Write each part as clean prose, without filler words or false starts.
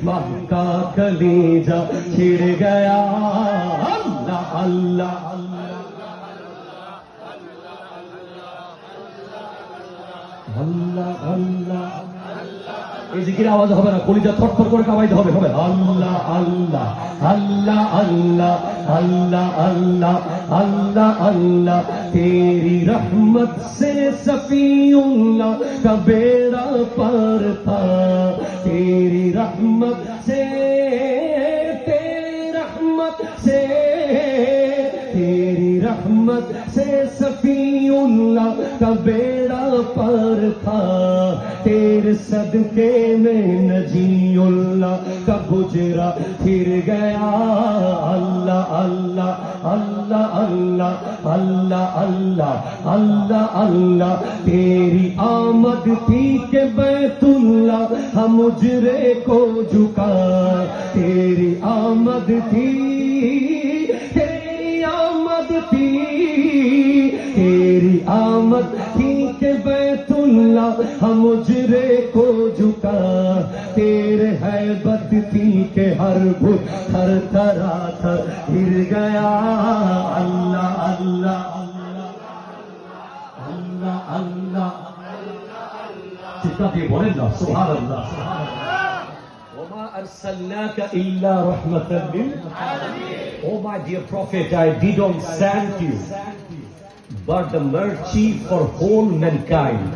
माँ का कलेजा छिड़ गया। अल्लाह अल्लाह अल्लाह अल्लाह এই জিকির আওয়াজ হবে না, কলিজা থরথর করে কাঁপাইতে হবে। হবে আল্লাহ আল্লাহ আল্লাহ আল্লাহ আল্লাহ আল্লাহ আল্লাহ আল্লাহ तेरी रहमत से सफीउल्लाह का बेड़ा पार था। तेरी रहमत से तेरी रहमत से तेरी रहमत से सफीउल्लाह का बेड़ा पार था। तेरे सदके में नजीउल्लाह का गुजरा फिर गया। अल्लाह अल्लाह अल्लाह अल्लाह अल्लाह अल्लाह अल्लाह अल्लाह तेरी आमद थी के बैतुल्लाह हम मुजरे को झुका। तेरी आमद थी तेरी आमद थी तेरी आमद थी के बैतुल्लाह हम मुजरे को झुका। तेरे हैबत थी के हर भूत थर थरा थर हिर गया। अल्लाह अल्लाह अल्लाह अल्लाह चित्ता दिए बोलें ना सुभान अल्लाह। वमा अरसलनाका इल्ला रहमतन लिल आलमीन। Oh my dear prophet, I did not send you but the mercy for whole mankind.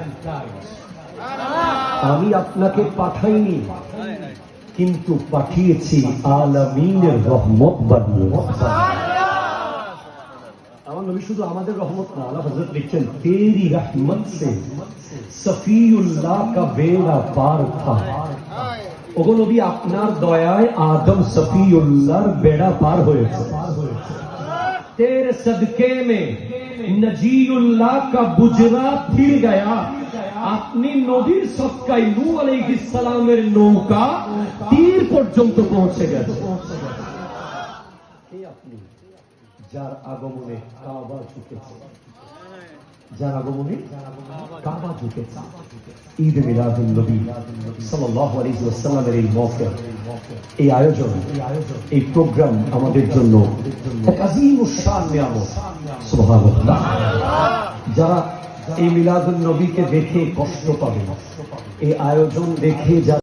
আমি আপনাকে পাঠাইনি কিন্তু পাঠিয়েছি আলামিনের রহমত বানিয়ে। আমার নবী শুধু আমাদের রহমত না, আল্লাহ হযরত লিখছেন তেরি রহমত সে সফিউল্লাহ কা বেড়া পার থা। ওগো নবী আপনার দয়ায় আদম সফিউল্লাহর বেড়া পার হয়েছে। तेरे सदके में नजीउल्लाह का बुजरा फिर गया। আপনি নবীর সদকায় নূহ আলাইহিস সালামের নৌকা তীর পর্যন্ত পৌঁছে গেছে। আপনি যার আগমনে কাবা ঝুঁকেছে, যার আগমনে কাবা ঝুঁকেছে। ঈদ মিলাদুন নবী সাল্লাল্লাহু আলাইহি ওয়াসাল্লামের এই মওকিব, এই আয়োজন, এই প্রোগ্রাম আমাদের জন্য এক আযীমুশ শান নিয়ামত। সুবহানাল্লাহ। যারা এই মিলাদুন নবীকে দেখে কষ্ট পাবে, এই আয়োজন দেখে